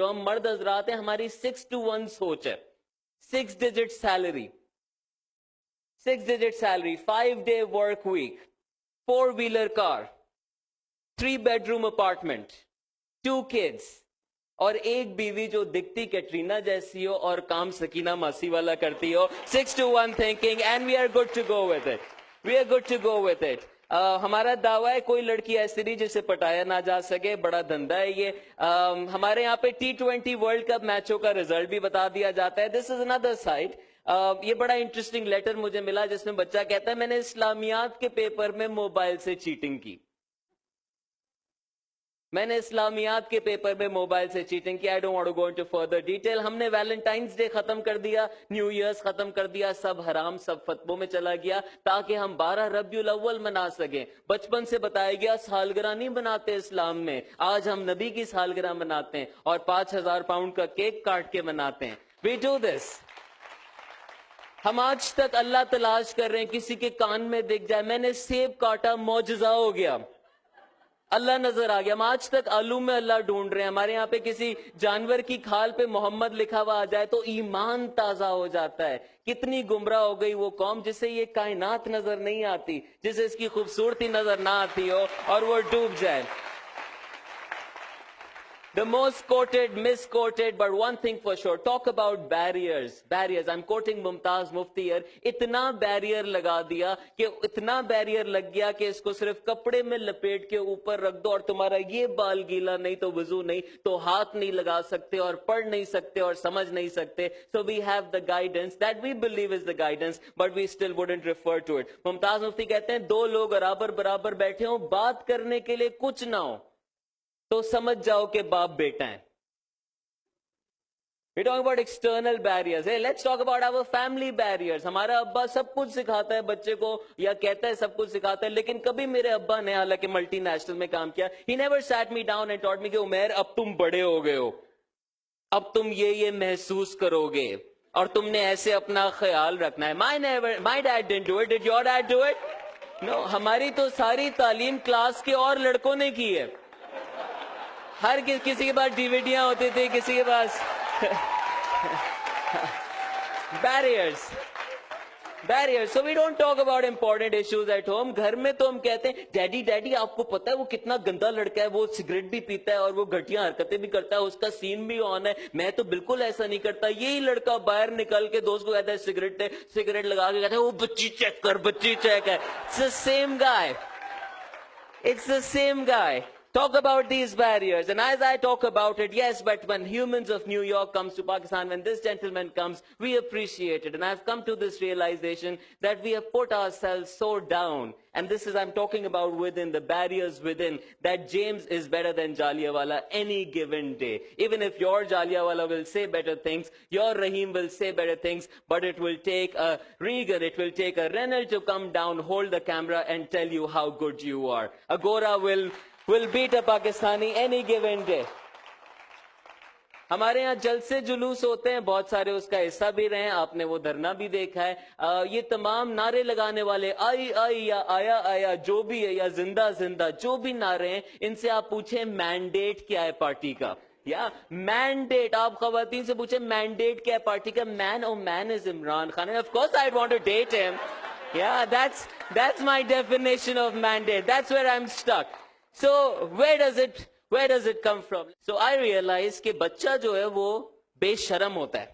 جو ہم مرد حضرات ہیں ہماری 6 to 1 سوچ ہے. 6 digit salary, 6 digit salary, 5-day work week, 4-wheeler car, 3-bedroom apartment, 2 kids, اور ایک بیوی جو دکھتی کیٹرینا جیسی ہو اور کام سکینہ ماسی والا کرتی ہو. 6 to 1 thinking, and we are good to go with it. We are good to go with it. ہمارا دعویٰ ہے کوئی لڑکی ایسی نہیں جسے پٹایا نہ جا سکے. بڑا دھندا ہے یہ. ہمارے یہاں پہ T20 ورلڈ کپ میچوں کا رزلٹ بھی بتا دیا جاتا ہے. دس از another side. یہ بڑا انٹرسٹنگ لیٹر مجھے ملا جس میں بچہ کہتا ہے میں نے اسلامیات کے پیپر میں موبائل سے چیٹنگ کی. میں نے اسلامیات کے پیپر میں موبائل سے چیٹنگ کی. I don't want to go into further detail. ہم نے ویلنٹائنز ڈے ختم کر دیا, نیو ایئرز ختم کر دیا, سب حرام سب فتووں میں چلا گیا تاکہ ہم 12 ربیع الاول منا سکیں. بچپن سے بتایا گیا سالگرہ نہیں مناتے اسلام میں, آج ہم نبی کی سالگرہ مناتے ہیں اور 5,000 پاؤنڈ کا کیک کاٹ کے مناتے ہیں. We do this. ہم آج تک اللہ تلاش کر رہے ہیں, کسی کے کان میں دکھ جائے میں نے سیب کاٹا معجزہ ہو گیا, اللہ نظر آ گیا. ہم آج تک آلو میں اللہ ڈھونڈ رہے ہیں. ہمارے یہاں پہ کسی جانور کی کھال پہ محمد لکھا ہوا آ جائے تو ایمان تازہ ہو جاتا ہے. کتنی گمراہ ہو گئی وہ قوم جسے یہ کائنات نظر نہیں آتی, جسے اس کی خوبصورتی نظر نہ آتی ہو اور وہ ڈوب جائے. The most quoted, misquoted, but one thing for sure, talk about barriers. Barriers, I'm quoting Mumtaz Mufti here. اتنا بیریئر لگا دیا کہ اتنا بیریئر لگ گیا کہ اس کو صرف کپڑے میں لپیٹ کے اوپر رکھ دو اور تمہارا یہ بال گیلا نہیں تو وضو نہیں تو ہاتھ نہیں لگا سکتے اور پڑھ نہیں سکتے اور سمجھ نہیں سکتے. So we have the guidance that we believe is the guidance, but we still wouldn't refer to it. Mumtaz Mufti کہتے ہیں دو لوگ برابر بیٹھے ہوں, بات کرنے کے لیے کچھ نہ ہو تو سمجھ جاؤ کہ باپ بیٹا ہے. We talk about external barriers. Hey, let's talk about our family barriers. ہمارا ابا سب کچھ سکھاتا ہے بچے کو یا کہتا ہے سب کچھ سکھاتا ہے, لیکن کبھی میرے ابا نے حالانکہ ملٹی نیشنل میں کام کیا, he never sat me down and taught me کہ عمیر اب تم بڑے ہو گئے ہو, اب تم یہ محسوس کرو گے اور تم نے ایسے اپنا خیال رکھنا ہے. My dad didn't do it. Did your dad do it? No. ہماری تو ساری تعلیم کلاس کے اور لڑکوں نے کی ہے. ہر کسی کے پاس ڈیویڈیاں ہوتی تھی, کسی کے پاس barriers. So we don't talk about important issues at home. گھر میں تو ہم کہتے ہیں ڈیڈی آپ کو پتا ہے وہ کتنا گندا لڑکا ہے, وہ سگریٹ بھی پیتا ہے اور وہ گھٹیاں حرکتیں بھی کرتا ہے, اس کا سین بھی آن ہے, میں تو بالکل ایسا نہیں کرتا. یہی لڑکا باہر نکل کے دوست کو کہتا ہے سگریٹ لگا کے کہتا ہے وہ بچی چیک ہے. It's the same guy. It's the same guy. Talk about these barriers. And as I talk about it, yes, but when Humans of New York comes to Pakistan, when this gentleman comes, we appreciate it. And I've come to this realization that we have put ourselves so down. And this is, I'm talking about within, the barriers within, that James is better than Jallianwala any given day. Even if your Jallianwala will say better things, your Rahim will say better things, but it will take a Regan, it will take a Renal to come down, hold the camera and tell you how good you are. Agora will beat a Pakistani any given day. ہمارے ہاں جلسے جلوس ہوتے ہیں بہت سارے, اس کا حصہ بھی رہے ہیں, آپ نے وہ دھرنا بھی دیکھا ہے. یہ تمام نعرے لگانے والے آئی یا آیا جو بھی ہے یا زندہ جو بھی نعرے ہیں, ان سے آپ پوچھیں مینڈیٹ کیا ہے پارٹی کا. یا مینڈیٹ, آپ خواتین سے پوچھیں مینڈیٹ کیا ہے پارٹی کا. مین از Imran Khan. Of course I'd want to date him. Yeah, that's my definition of mandate. That's where I'm stuck. So where does it come from? So I realize کہ بچہ جو ہے وہ بے شرم ہوتا ہے,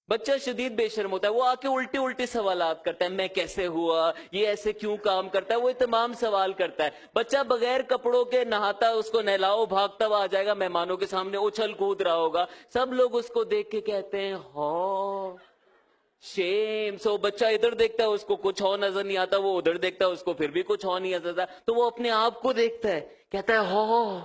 بچہ شدید بے شرم ہوتا ہے. وہ آ کے الٹے سوالات کرتا ہے, میں کیسے ہوا, یہ ایسے کیوں کام کرتا ہے, وہ تمام سوال کرتا ہے. بچہ بغیر کپڑوں کے نہاتا ہے, اس کو نہلاؤ بھاگتا ہوا آ جائے گا, مہمانوں کے سامنے اچھل کود رہا ہوگا, سب لوگ اس کو دیکھ کے کہتے ہیں ہاں شیم. سو بچہ ادھر دیکھتا ہے, اس کو کچھ ہو نظر نہیں آتا, وہ ادھر دیکھتا ہے, اس کو پھر بھی کچھ ہو نہیں آتا, تو وہ اپنے آپ کو دیکھتا ہے, کہتا ہے ہو,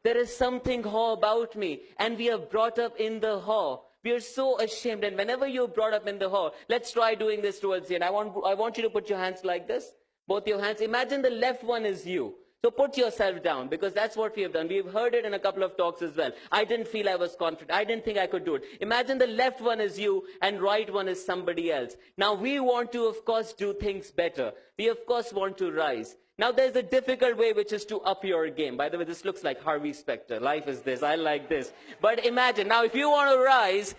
there is something ho about me, and we are brought up in the ho. We are so ashamed, and whenever you're brought up in the ho, let's try doing this towards the end. I want you to put your hands like this, both your hands. Imagine the left one is you. So put yourself down, because that's what we have done. We've heard it in a couple of talks as well. I didn't feel I was confident. I didn't think I could do it. Imagine the left one is you and right one is somebody else. Now we want to, of course, do things better. We, of course, want to rise. Now there's a difficult way, which is to up your game. By the way, this looks like Harvey Specter. Life is this, I like this. But imagine, now if you want to rise,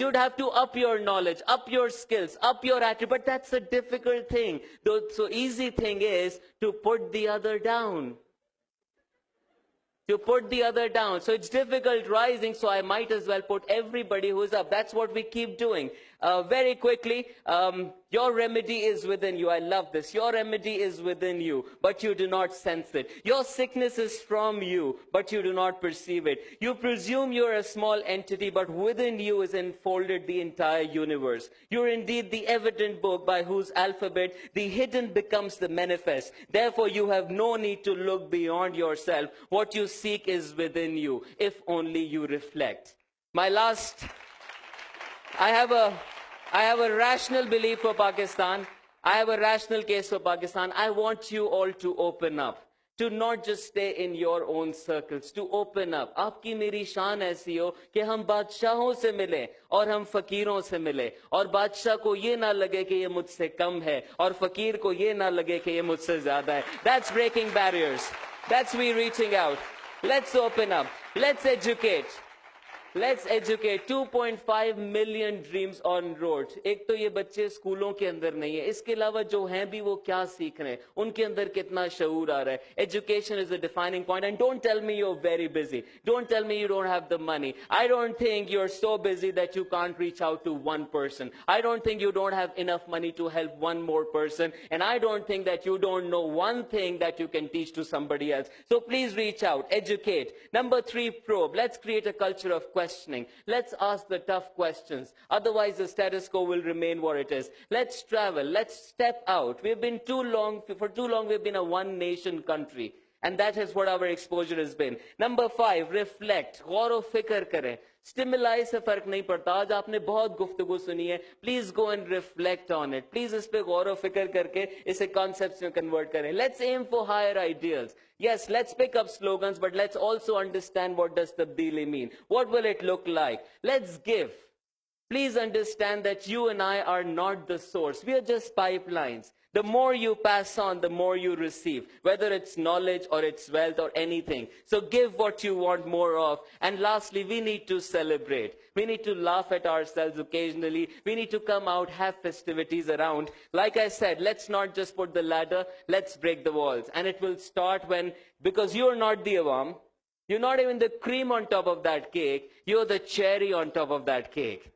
you'd have to up your knowledge, up your skills, up your attitude. But that's a difficult thing. So easy thing is to put the other down. So it's difficult rising, so I might as well put everybody who's up. That's what we keep doing. Very quickly, your remedy is within you. I love this. Your remedy is within you, but you do not sense it. Your sickness is from you, but you do not perceive it. You presume you're a small entity, but within you is enfolded the entire universe. You're indeed the evident book by whose alphabet the hidden becomes the manifest. Therefore, you have no need to look beyond yourself. What you seek is within you, if only you reflect. My last... I have a rational belief for Pakistan. I have a rational case for Pakistan. I want you all to open up, to not just stay in your own circles, to open up. आपकी मेरी शान ऐसी हो कि हम बादशाहों से मिलें और हम फकीरों से मिलें, और बादशाह को ये ना लगे कि ये मुझसे कम है, और फकीर को ये ना लगे कि ये मुझसे ज्यादा है. That's breaking barriers. That's we reaching out. Let's open up. Let's educate. Let's educate. 2.5 million dreams on roads. एक तो ये बच्चे स्कूलों के अंदर नहीं है, इसके अलावा जो हैं भी वो क्या सीख रहे हैं, उनके अंदर कितना शऊर आ रहा है. Education is a defining point. And don't tell me you're very busy. Don't tell me you don't have the money. I don't think you're so busy that you can't reach out to one person. I don't think you don't have enough money to help one more person. And I don't think that you don't know one thing that you can teach to somebody else. So please reach out, educate. Number 3, probe. Let's create a culture of questioning. Let's ask the tough questions. Otherwise, the status quo will remain what it is. Let's travel. Let's step out. For too long, we've been a one nation country. And that is what our exposure has been. Number 5, reflect. गौर व फिक्र करें. Stimuli से फर्क नहीं पड़ता. आज आपने बहुत गुफ्तगू सुनी है. Please go and reflect on it. Please इस पे गौर व फिक्र करके इसे concepts में convert करें. Let's aim for higher ideals. Yes, let's pick up slogans, but let's also understand what does tabdeeli mean. What will it look like? Let's give. Please understand that you and I are not the source. We are just pipelines. The more you pass on, the more you receive, whether it's knowledge or it's wealth or anything. So give what you want more of. And lastly, we need to celebrate. We need to laugh at ourselves occasionally. We need to come out, have festivities around. Like I said, let's not just put the ladder, let's break the walls. And it will start because you're not the awam, you're not even the cream on top of that cake, you're the cherry on top of that cake.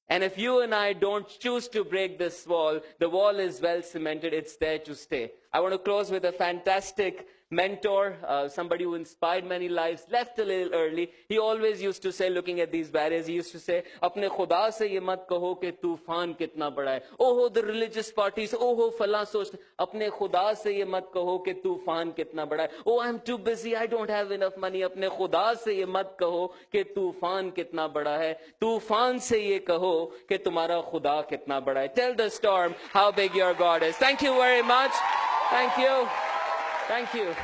And if you and I don't choose to break this wall, the wall is well cemented, it's there to stay. I want to close with a fantastic mentor, somebody who inspired many lives, left a little early. He always used to say, looking at these barriers, he used to say, अपने खुदा से ये मत कहो कि तूफान कितना बड़ा है. Oh, the religious parties, oh, फला सोच, अपने खुदा से ये मत कहो कि तूफान कितना बड़ा है. Oh, I'm too busy, I don't have enough money. अपने खुदा से ये मत कहो कि तूफान कितना बड़ा है. तूफान से ये कहो कि तुम्हारा खुदा कितना बड़ा है. Tell the storm how big your God is. Thank you very much. Thank you. Thank you.